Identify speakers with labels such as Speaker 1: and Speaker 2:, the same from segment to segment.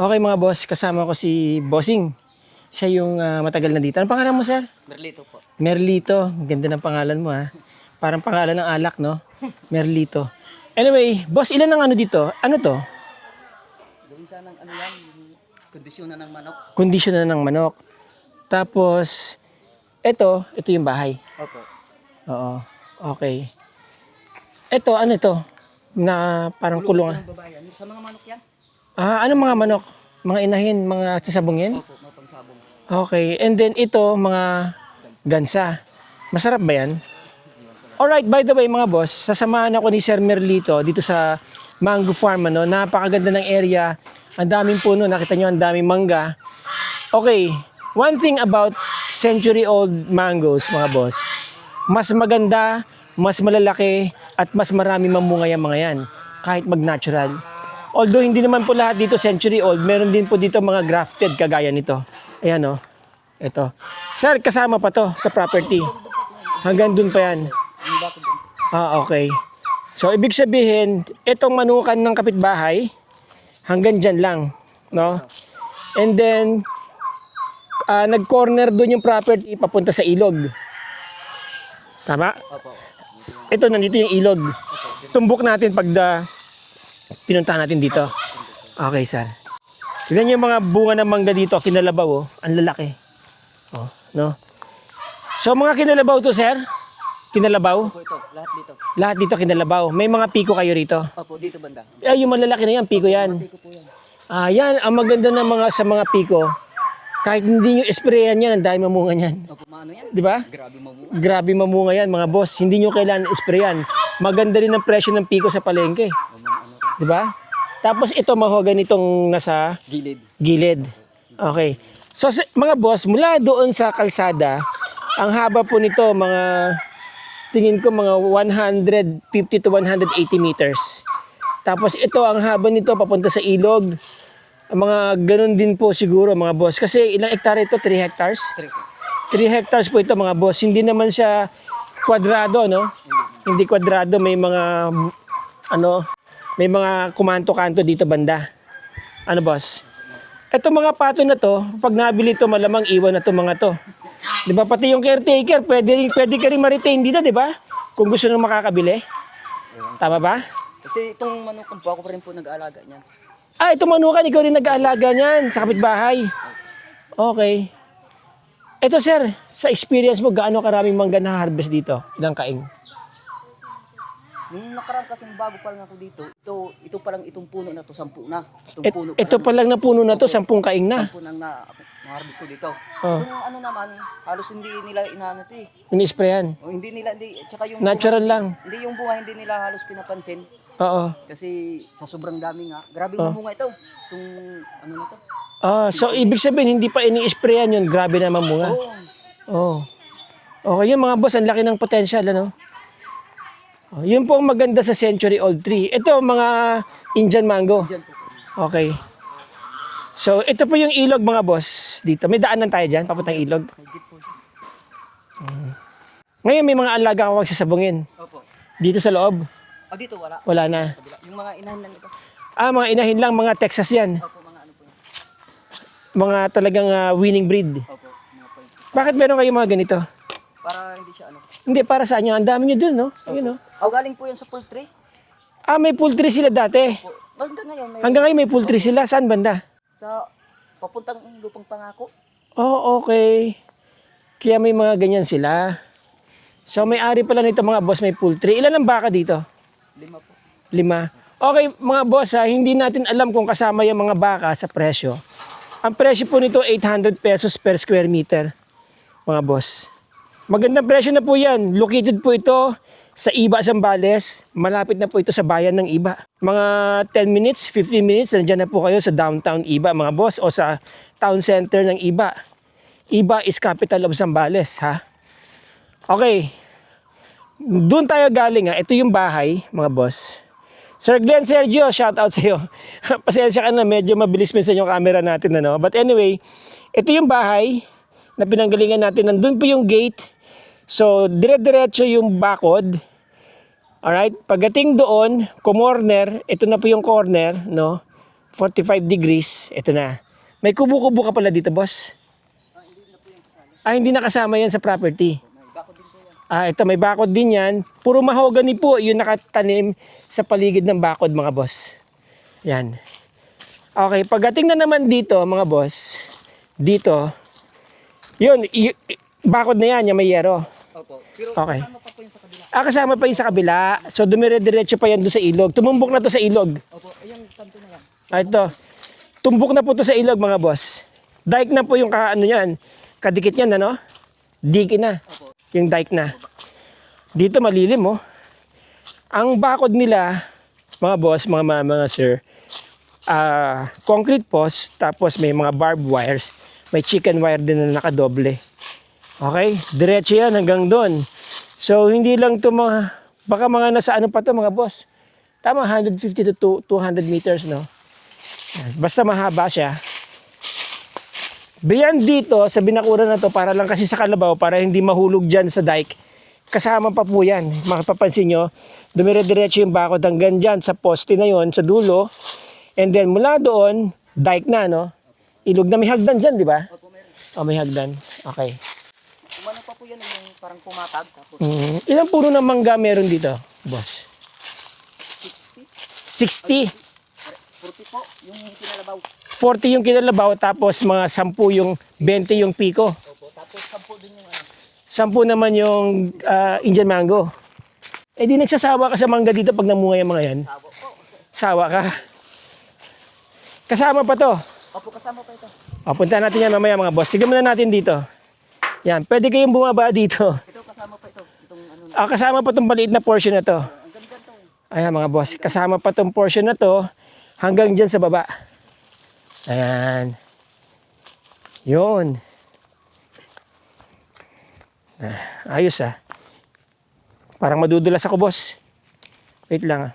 Speaker 1: Okay mga boss, kasama ko si Bossing. Siya yung matagal na dito. Anong pangalan mo, sir?
Speaker 2: Merlito po.
Speaker 1: Merlito. Ganda ng pangalan mo, ha? Parang pangalan ng alak, no? Merlito. Anyway, boss, ilan ang ano dito? Ano to?
Speaker 2: Gawin sanang ano yan, kondisyon na ng manok.
Speaker 1: Kondisyon na ng manok. Tapos, ito yung bahay.
Speaker 2: Opo.
Speaker 1: Oo. Okay. Ito, ano ito? Na parang kulungan.
Speaker 2: Ng babae yan. Sa mga manok yan?
Speaker 1: Anong mga manok? Mga inahin, mga sasabungin?
Speaker 2: Opo, mga pangsabong.
Speaker 1: Okay. And then ito, mga gansa. Masarap ba yan? Alright, by the way mga boss, sasamahan ako ni Sir Merlito dito sa Mango Farm. Ano? Napakaganda ng area. Ang daming puno. Nakita nyo, ang daming mangga. Okay. One thing about century-old mangoes, mga boss. Mas maganda, mas malalaki, at mas marami mamunga yung mga yan. Kahit mag-natural. Although hindi naman po lahat dito century-old, meron din po dito mga grafted kagaya nito. Ayan o. Ito. Sir, kasama pa to sa property. Hanggang dun pa yan. Okay. So, ibig sabihin, itong manukan ng kapitbahay, hanggang dyan lang. No? And then, nag-corner dun yung property papunta sa ilog. Tama?
Speaker 2: Opo.
Speaker 1: Ito, nandito yung ilog. Tumbok natin pag pinuntahan natin dito. Okay, sir. Tignan niyo yung mga bunga ng mangga dito, kinalabaw, oh. Ang lalaki. Oh, no? So, mga kinalabaw to, sir? Kinalabaw?
Speaker 2: Opo ito, lahat dito.
Speaker 1: Lahat dito kinalabaw. May mga piko kayo rito.
Speaker 2: Opo, dito banda.
Speaker 1: Ay, yung malalaki na yan, piko yan.
Speaker 2: Piko po yan.
Speaker 1: Yan, ang maganda ng sa mga piko. Kahit hindi nyo sprayan yan, ang dami mamunga yan.
Speaker 2: Opo, maano yan?
Speaker 1: Di ba?
Speaker 2: Grabe mamunga.
Speaker 1: Grabe mamunga yan, mga boss. Hindi nyo kailangan sprayan. Maganda rin ang presyo ng piko sa palengke. Di ba? Tapos ito, mahogany nitong nasa
Speaker 2: Gilid.
Speaker 1: Okay. So, mga boss, mula doon sa kalsada, ang haba po nito, tingin ko mga 150 to 180 meters. Tapos ito, ang haba nito, papunta sa ilog. Mga ganun din po siguro, mga boss. Kasi ilang hektare ito? 3 hectares? 3 hectares po ito, mga boss. Hindi naman siya kwadrado, no? Hindi kwadrado. May mga, may mga kumanto-kanto dito banda. Ano, boss? Ito mga pato na to, pag nabili to, malamang iwan na to mga to. Di ba? Pati yung caretaker, pwede ka rin ma-retain dito, di ba? Kung gusto nang makakabili. Tama ba?
Speaker 2: Kasi itong manok po, ako pa rin po nag-aalaga niyan.
Speaker 1: Ito manukan, ikaw rin nag-aalaga niyan sa kapitbahay. Okay. Ito sir, sa experience mo, gaano karaming mangga na harvest dito? Ilang kaing?
Speaker 2: Nung nakaraan kasing bago pa lang ako dito, ito pa lang itong puno na to, 10 na.
Speaker 1: Ito pa lang na puno na to, 10 kaing na.
Speaker 2: 10 nang na-harvest ko dito.
Speaker 1: Oh.
Speaker 2: Yung ano naman, halos hindi nila inaano to eh.
Speaker 1: Ini-sprayan.
Speaker 2: O, hindi, tsaka yung
Speaker 1: Natural
Speaker 2: bunga,
Speaker 1: lang.
Speaker 2: Hindi yung bunga, hindi nila halos pinapansin.
Speaker 1: Oo.
Speaker 2: Kasi sa sobrang dami nga, grabe
Speaker 1: Oh.
Speaker 2: yung bunga ito. Itong ano na to.
Speaker 1: So ibig sabihin, hindi pa ini-sprayan yun, grabe naman bunga.
Speaker 2: Oo.
Speaker 1: Okay, yung mga boss, ang laki ng potential, ano? Yun po ang maganda sa century-old tree. Ito, mga Indian mango.
Speaker 2: Diyan po.
Speaker 1: Okay. So, ito po yung ilog, mga boss. Dito. May daanan tayo dyan, papuntang ilog.
Speaker 2: Higit po siya.
Speaker 1: Ngayon, may mga alaga ako magsasabungin.
Speaker 2: Opo.
Speaker 1: Dito sa loob,
Speaker 2: Dito wala.
Speaker 1: wala na.
Speaker 2: Kabila. Yung mga inahin lang ito.
Speaker 1: Mga inahin lang, mga Texas yan.
Speaker 2: Opo, mga ano po yan.
Speaker 1: Mga talagang winning breed.
Speaker 2: Opo, mga point.
Speaker 1: Bakit meron kayo mga ganito?
Speaker 2: Para hindi siya ano.
Speaker 1: Hindi, para sa inyo. Ang dami nyo dun, no? Ayun, no?
Speaker 2: Galing po yan sa poultry.
Speaker 1: May poultry sila dati.
Speaker 2: Po. Hanggang ngayon, may
Speaker 1: Hanggang ngayon may poultry sila. Saan banda?
Speaker 2: sa papuntang lupang pangako.
Speaker 1: Okay. Kaya may mga ganyan sila. So, may-ari pala nito mga boss, may poultry. Ilan ang baka dito?
Speaker 2: 5 po.
Speaker 1: 5. Okay, mga boss, hindi natin alam kung kasama yung mga baka sa presyo. Ang presyo po nito, 800 pesos per square meter. Mga boss. Magandang presyo na po yan. Located po ito sa Iba, Zambales. Malapit na po ito sa bayan ng Iba. Mga 10 minutes, 15 minutes, nandiyan na po kayo sa downtown Iba, mga boss, o sa town center ng Iba. Iba is capital of Zambales, ha? Okay. Doon tayo galing, ha? Ito yung bahay, mga boss. Sir Glenn Sergio, shout out sa iyo. Pasensya ka na, medyo mabilis minsan yung camera natin, ano? But anyway, ito yung bahay na pinanggalingan natin. Nandun po yung gate. So, dire-diretso yung bakod. Alright? Pagdating doon, kumorner, ito na po yung corner, no? 45 degrees. Ito na. May kubo-kubo ka pala dito, boss. Hindi nakasama yan sa property. Ito may bakod din yan. Puro mahogany po yung nakatanim sa paligid ng bakod, mga boss. Yan. Okay, pagdating na naman dito, mga boss, dito, yun, bakod na yan, yung may yero.
Speaker 2: Opo. Pero
Speaker 1: Okay.
Speaker 2: kasama pa po yun sa kabila.
Speaker 1: Kasama pa yung sa kabila. So, dumire-diretso pa yan doon sa ilog. Tumumbok na to sa ilog.
Speaker 2: Opo. Ayun, kanto na yan.
Speaker 1: Ito. Tumbok na po to sa ilog, mga boss. Dike na po yung ano yan. Kadikit yan, ano? Dike na.
Speaker 2: Opo.
Speaker 1: Yung dike na. Dito malilim, oh. Ang bakod nila, mga boss, mga sir, concrete post, tapos may mga barbed wires. May chicken wire din na nakadoble. Okay? Diretso yan hanggang doon. So, hindi lang to mga, baka mga nasa ano pa to, mga boss. Tama, 150 to 200 meters, no? Basta mahaba siya. Beyond dito, sa binakuran na to, para lang kasi sa kalabaw, para hindi mahulog dyan sa dike, kasama pa po yan. Makapapansin nyo, dumire-diretso yung bakod hanggang dyan sa poste na yon sa dulo. And then mula doon, dike na, no? Ilog na may hagdan dyan, di ba?
Speaker 2: Opo, meron.
Speaker 1: May hagdan. Okay.
Speaker 2: Umano pa po yan yung parang pumatag. Tapos
Speaker 1: Ilang puno ng mangga meron dito, boss? 60.
Speaker 2: 40 po yung kinalabaw.
Speaker 1: 40 yung kinalabaw, tapos mga 10 yung 20 yung piko.
Speaker 2: Opo. Tapos 10 din yung ano.
Speaker 1: 10 naman yung Indian mango. Di nagsasawa ka sa mangga dito pag namunga yung mga yan.
Speaker 2: Tabo po.
Speaker 1: Sawa ka. Kasama pa to.
Speaker 2: Opo, kasama pa ito.
Speaker 1: Puntahan natin yan mamaya, mga boss. Tignan muna natin dito. Yan, pwede kayong bumaba dito.
Speaker 2: Ito kasama pa ito. Itong ano na.
Speaker 1: Kasama pa tong maliit na portion na to.
Speaker 2: Ang ganda to.
Speaker 1: Ayan, mga boss. Kasama pa tong portion na to hanggang dyan sa baba. Ayan. Yun. Ayos ah. Parang madudulas ako, boss. Wait lang ah.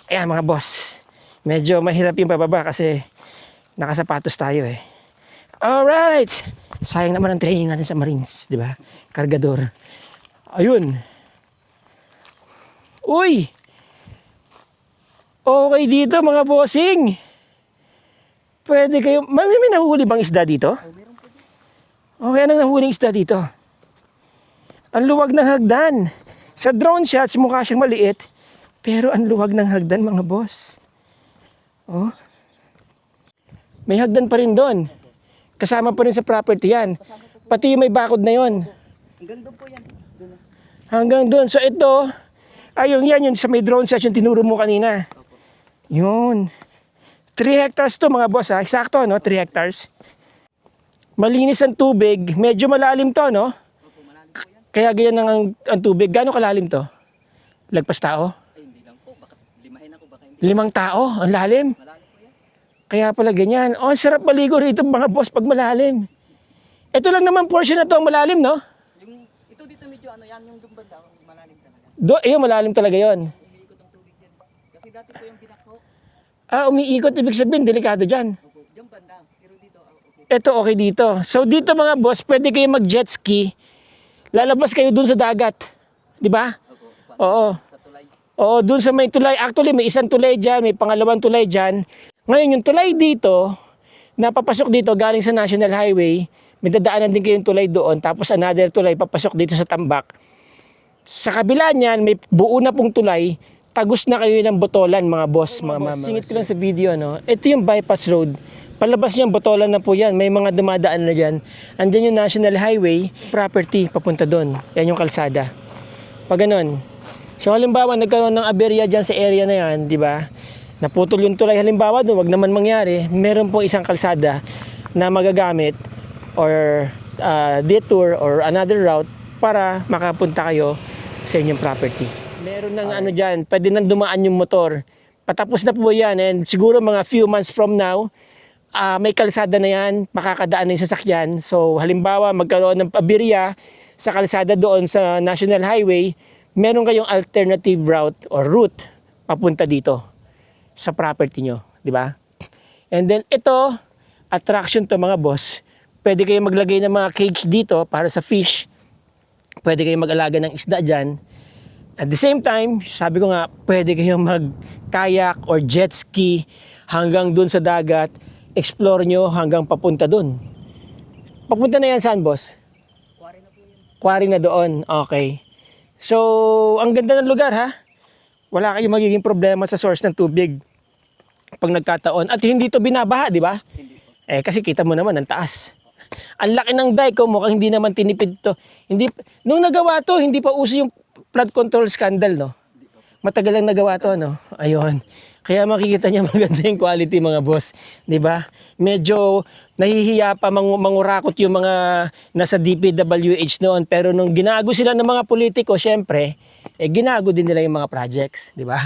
Speaker 1: Ayan, mga boss. Medyo mahirap yung pababa kasi nakasapatos tayo eh. Alright. Sayang naman ang training natin sa Marines, di ba? Kargador. Ayun. Uy! Okay dito, mga bossing. Pwede kayo, may nahuli bang isda dito?
Speaker 2: Oh, meron po dito.
Speaker 1: Okay, anong nahuling isda dito? Ang luwag ng hagdan. Sa drone shots, mukha siyang maliit. Pero ang luwag ng hagdan, mga boss. Oh. May hagdan pa rin doon. Kasama pa rin sa property yan. Pati yung may bakod na yon.
Speaker 2: Ang ganda po yan. Doon na.
Speaker 1: Hanggang doon. So ito, ayun yan yun sa may drone shots yung tinuro mo kanina.
Speaker 2: Opo.
Speaker 1: Yun. 3 hectares to, mga boss ha. Eksakto, no? 3 hectares. Malinis ang tubig. Medyo malalim to, no?
Speaker 2: Opo, malalim po yan.
Speaker 1: Kaya ganyan ang tubig. Gaano kalalim to? Lagpas tao?
Speaker 2: Ay, hindi lang po. Baka limahin ako. Baka hindi.
Speaker 1: 5 tao? Ang lalim.
Speaker 2: Malalim po yan.
Speaker 1: Kaya pala ganyan. Oh, ang sarap maligo rito, mga boss, pag malalim. Ito lang naman portion na to, ang malalim, no?
Speaker 2: Yung, ito dito medyo ano yan. Yung dumbanda. Malalim talaga.
Speaker 1: Malalim talaga yon.
Speaker 2: Umiikot ang tubig yan. Kasi dati po yung binako.
Speaker 1: Umiikot, ibig sabihin, delikado dyan.
Speaker 2: Opo, yung banda. Pero dito, okay.
Speaker 1: Ito, okay dito. So, dito mga boss, pwede kayo mag-jet ski. Lalabas kayo dun sa dagat. Di ba?
Speaker 2: Opo,
Speaker 1: Oo.
Speaker 2: sa tulay.
Speaker 1: Oo, dun sa may tulay. Actually, may isang tulay dyan, may pangalawang tulay dyan. Ngayon, yung tulay dito, napapasok dito galing sa National Highway, may dadaanan din kayong tulay doon, tapos another tulay papasok dito sa Tambak. Sa kabila niyan, may buo na pong tulay, tagos na kayo ng Botolan, mga boss. Singit ko lang sa video, no? Ito yung bypass road. Palabas niyang Botolan na po yan. May mga dumadaan na dyan. Andyan yung National Highway, property, papunta doon. Yan yung kalsada. Pag ganun. So halimbawa, nagkaroon ng aberya dyan sa area na yan, di ba? Naputol yung tulay. Halimbawa doon, wag naman mangyari. Meron pong isang kalsada na magagamit or detour or another route para makapunta kayo sa inyong property. Meron ng ano dyan, pwede nang dumaan yung motor. Patapos na po yan and siguro mga few months from now, may kalsada na yan, makakadaan na yung sasakyan. So halimbawa magkaroon ng aberya sa kalsada doon sa National Highway, meron kayong alternative route or route papunta dito sa property nyo, di ba? And then ito, attraction to mga boss. Pwede kayong maglagay ng mga cage dito para sa fish. Pwede kayong mag-alaga ng isda dyan. At the same time, sabi ko nga, pwede kayong mag-kayak or jet ski hanggang dun sa dagat, explore nyo hanggang papunta dun. Papunta na yan saan, boss?
Speaker 2: Quarry na po yan.
Speaker 1: Quarry na doon. Okay. So, ang ganda ng lugar, ha? Wala kayong magiging problema sa source ng tubig pag nagkataon. At hindi to binabaha, di ba?
Speaker 2: Hindi po.
Speaker 1: Kasi kita mo naman, ang taas. Ang laki ng dike, mukhang hindi naman tinipid to. Nung nagawa to, hindi pa uso yung flood control scandal, no? Matagal lang nagawa to, no? Ayun. Kaya makikita niya maganda yung quality, mga boss. Di ba? Medyo nahihiya pa mangurakot yung mga nasa DPWH noon. Pero nung ginago sila ng mga politiko, syempre, ginago din nila yung mga projects. Di ba?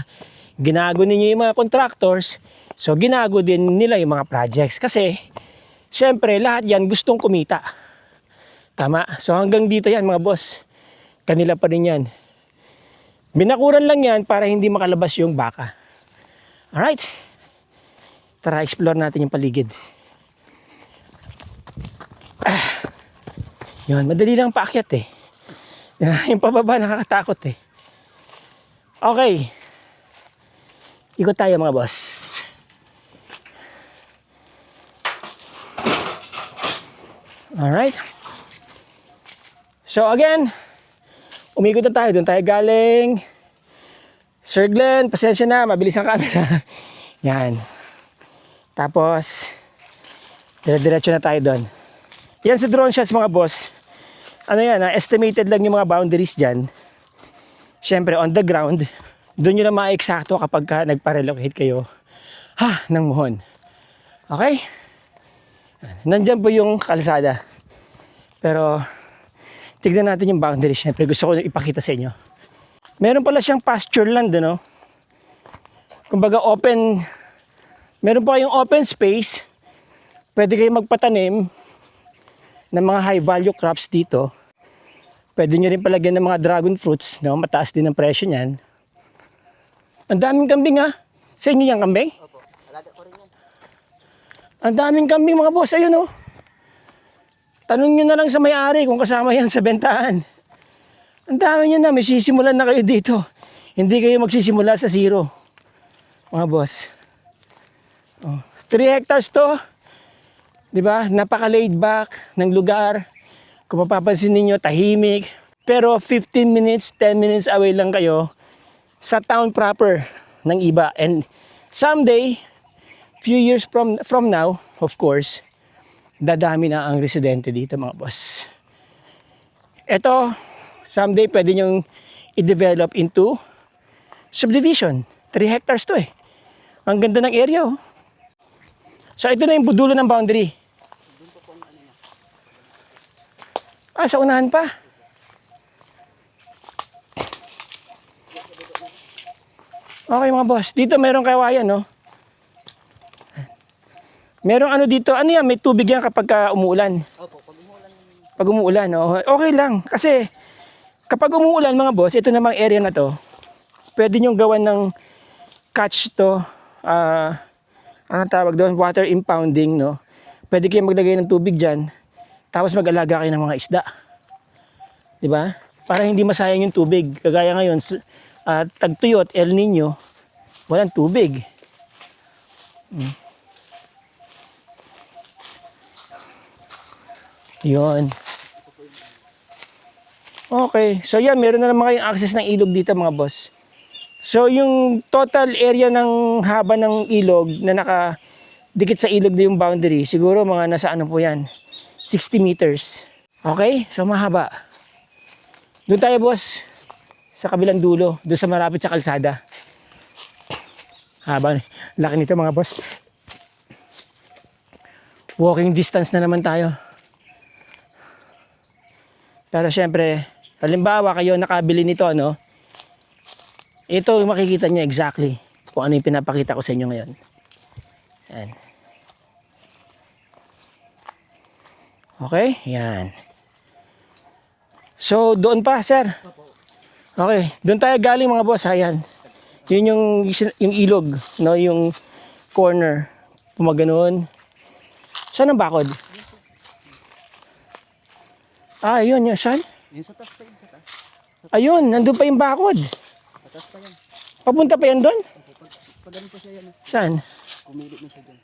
Speaker 1: Ginago ninyo yung mga contractors. So, ginago din nila yung mga projects. Kasi, syempre, lahat yan gustong kumita. Tama? So, hanggang dito yan, mga boss. Kanila pa rin yan. Binakuran lang yan para hindi makalabas yung baka. Alright. Tara, explore natin yung paligid. Yun, madali lang paakyat eh. Yung pababa nakakatakot eh. Okay. Ikot tayo, mga boss. Alright. So again, umikot na tayo. Doon tayo galing. Sir Glenn, pasensya na. Mabilis ang camera. Yan. Tapos, dire-diretso na tayo doon. Yan sa drone shots, mga boss. Ano yan, estimated lang yung mga boundaries dyan. Siyempre, on the ground, doon nyo na ma-eksakto kapag nagpa-relocate kayo ng muhon. Okay? Nandyan po yung kalsada. Pero, tignan natin yung boundaries. Siyempre, gusto ko ipakita sa inyo. Meron pala siyang pasture land, no? Kumbaga open, meron pa kayong open space. Pwede kayong magpatanim ng mga high value crops dito. Pwede nyo rin palagyan ng mga dragon fruits, no? Mataas din ang presyo niyan. Ang daming kambing, ha? Sa inyo yung kambing?
Speaker 2: Opo, alaga ko rin yan.
Speaker 1: Ang daming kambing, mga boss. Ayun, no? Tanong nyo na lang sa may-ari kung kasama yan sa bentahan. Ang dami nyo na, may sisimulan na kayo dito. Hindi kayo magsisimula sa zero, mga boss. 3 hectares to. Diba? Napaka-laid back ng lugar. Kung mapapansin ninyo, tahimik. Pero 15 minutes, 10 minutes away lang kayo sa town proper ng iba. And someday, few years from now, of course, dadami na ang residente dito, mga boss. Ito, someday pwede nyong i-develop into subdivision. 3 hectares to eh. Ang ganda ng area, oh. So ito na yung budulo ng boundary. Sa unahan pa. Okay, mga boss. Dito meron kawayan, no? Merong ano dito. Ano yan? May tubig yan kapag umuulan.
Speaker 2: Opo, pag umuulan.
Speaker 1: Pag umuulan, no? Okay lang. Kasi kapag umuulan, mga boss, ito namang area na to, pwede nyong gawan ng catch to, anong tawag doon? Water impounding, no? Pwede kayong maglagay ng tubig dyan, tapos mag-alaga kayo ng mga isda. Diba? Para hindi masayang yung tubig. Kagaya ngayon, tagtuyot, El Nino, walang tubig. Yun. Okay. So yan, meron na naman kayong access ng ilog dito, mga boss. So yung total area ng haba ng ilog na nakadikit sa ilog na yung boundary, siguro mga nasa ano po yan, 60 meters. Okay? So mahaba. Doon tayo, boss, sa kabilang dulo, doon sa marapit sa kalsada. Haba. Laki nito, mga boss. Walking distance na naman tayo. Pero syempre, halimbawa kayo nakabili nito, no? Ito yung makikita niyo exactly kung ano yung pinapakita ko sa inyo ngayon. Yan. Okay? Yan. So, doon pa, sir. Okay. Doon tayo galing, mga boss. Ayan. Yun yung ilog, no? Yung corner. Pumaganoon. Saan ang bakod? Yun. Saan?
Speaker 2: Yung sa taas pa yun, sa taas.
Speaker 1: Ayun, nandun pa yung bakod.
Speaker 2: Sa taas pa yan.
Speaker 1: Papunta pa yan doon?
Speaker 2: Pag ganun po siya yan.
Speaker 1: Saan?
Speaker 2: Pumili na siya dyan.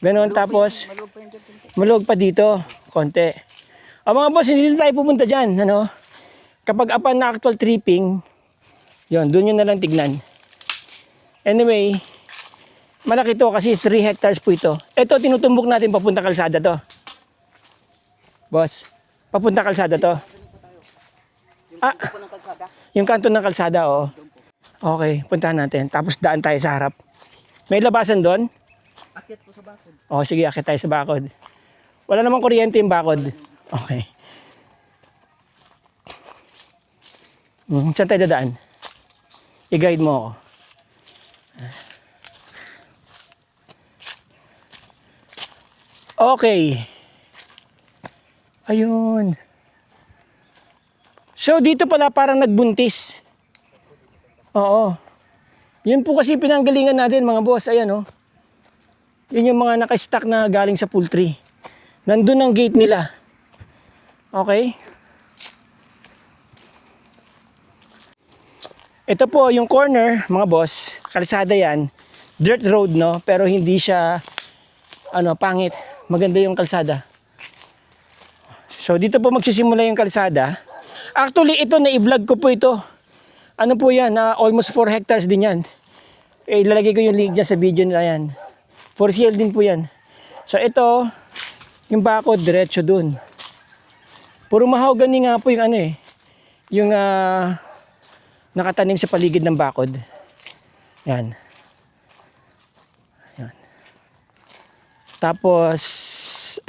Speaker 1: Ganon, tapos
Speaker 2: Maluwag pa yan dyan. Tintin.
Speaker 1: maluwag pa dito, konti. O mga boss, hindi na tayo pupunta dyan, ano? Kapag apan na actual tripping, yun, doon yun na lang tignan. Anyway, malaki to kasi 3 hectares po ito. Ito, tinutumbok natin papunta kalsada to. Boss, papunta kalsada to.
Speaker 2: Ito ng kalsada.
Speaker 1: Yung kanto ng kalsada, oo. Okay, puntahan natin. Tapos daan tayo sa harap. May labasan doon?
Speaker 2: Akyat po sa bakod.
Speaker 1: O, sige, akit tayo sa bakod. Wala namang kuryente yung bakod. Okay. Saan tayo dadaan? I-guide mo ako. Okay. Ayun. So, dito pala parang nagbuntis. Oo. Yun po kasi pinanggalingan natin mga boss. Ayan, oh. Yun yung mga naka-stack na galing sa poultry. Nandun ang gate nila. Okay? Ito po yung corner, mga boss. Kalsada yan. Dirt road, no? Pero hindi siya, pangit. Maganda yung kalsada. So, dito po magsisimula yung kalsada. Actually, ito na i-vlog ko po ito. Ano po yan? Almost 4 hectares din yan. Ilalagay ko yung link dyan sa video nila yan. For sale din po yan. So, ito, yung bakod, diretso dun. Puro mahogany nga po yung yung nakatanim sa paligid ng bakod. Yan. Yan. Tapos,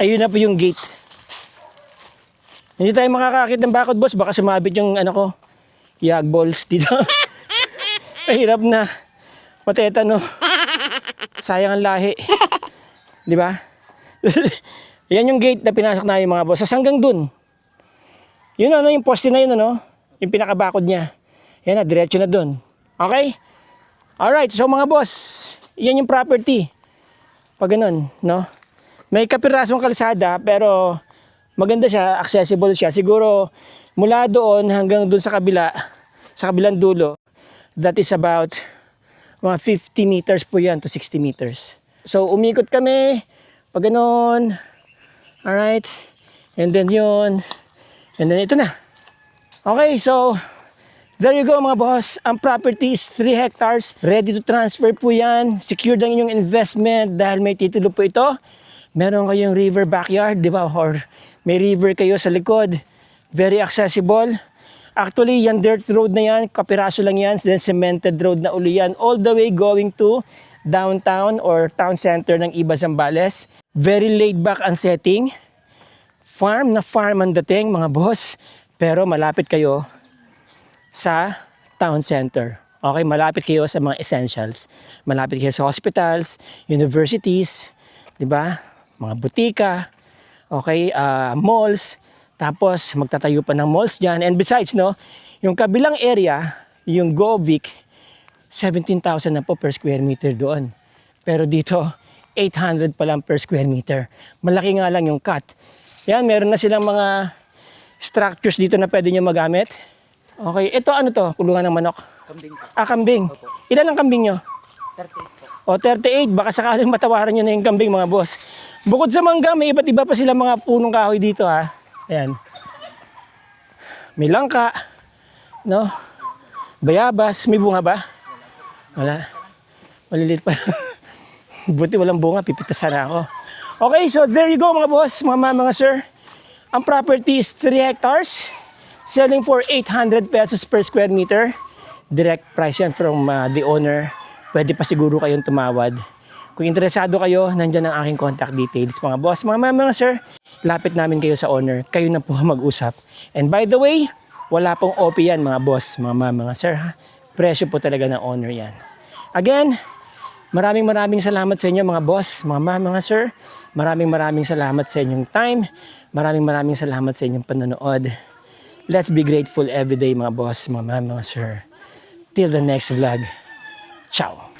Speaker 1: ayun na po yung gate. Hindi tayo makakakit ng bakod, boss. Baka sumabit yung yag balls dito. Mahirap na. Matetano. Sayang ang lahi. Di ba? Yan yung gate na pinasok na yung mga boss. Hanggang dun. Yun yung poste na yun, yung pinakabakod niya. Yan na, diretso na dun. Okay? Alright, so mga boss, yan yung property. Pag ganun, no? May kapirasong kalsada, pero maganda siya, accessible siya. Siguro, mula doon hanggang doon sa kabilang dulo, that is about mga 50 meters po yan to 60 meters. So, umikot kami, pag ganun. Alright. And then yun. And then ito na. Okay, so, there you go mga boss. Ang property is 3 hectares. Ready to transfer po yan. Secured ang inyong investment dahil may titulo po ito. Meron kayong river backyard, di ba? Or may river kayo sa likod. Very accessible. Actually, yan dirt road na yan. Kapiraso lang yan. Then cemented road na uli yan. All the way going to downtown or town center ng Iba Zambales. Very laid back ang setting. Farm na farm ang dating mga boss. Pero malapit kayo sa town center. Okay, malapit kayo sa mga essentials. Malapit kayo sa hospitals, universities, di ba? Mga butika, okay, malls. Tapos magtatayo pa ng malls dyan. And besides, yung kabilang area, yung Govic, 17,000 na po per square meter doon. Pero dito, 800 pa lang per square meter. Malaki nga lang yung cut. Yan, meron na silang mga structures dito na pwede nyo magamit. Okay, ito to? Kulungan ng manok?
Speaker 2: Kambing po.
Speaker 1: Kambing.
Speaker 2: Opo.
Speaker 1: Ilan ang kambing nyo?
Speaker 2: 38 po.
Speaker 1: O, 38. Baka sakaling matawaran nyo na yung kambing mga boss. Bukod sa mangga, may iba't iba pa sila mga punong kahoy dito ha. Ayan. May langka. No? Bayabas. May bunga ba? Wala. Malilit pa. Buti walang bunga. Pipitasan na ako. Okay, so there you go mga boss, mga sir. Ang property is 3 hectares. Selling for 800 pesos per square meter. Direct price yan from the owner. Pwede pa siguro kayong tumawad. Kung interesado kayo, nandyan ang aking contact details. Mga boss, mga sir, lapit namin kayo sa owner. Kayo na po mag-usap. And by the way, wala pong OP yan mga boss, mga sir. Ha? Presyo po talaga ng owner yan. Again, maraming salamat sa inyo mga boss, mga sir. Maraming salamat sa inyong time. Maraming salamat sa inyong panonood. Let's be grateful every day mga boss, mga sir. Till the next vlog. Ciao.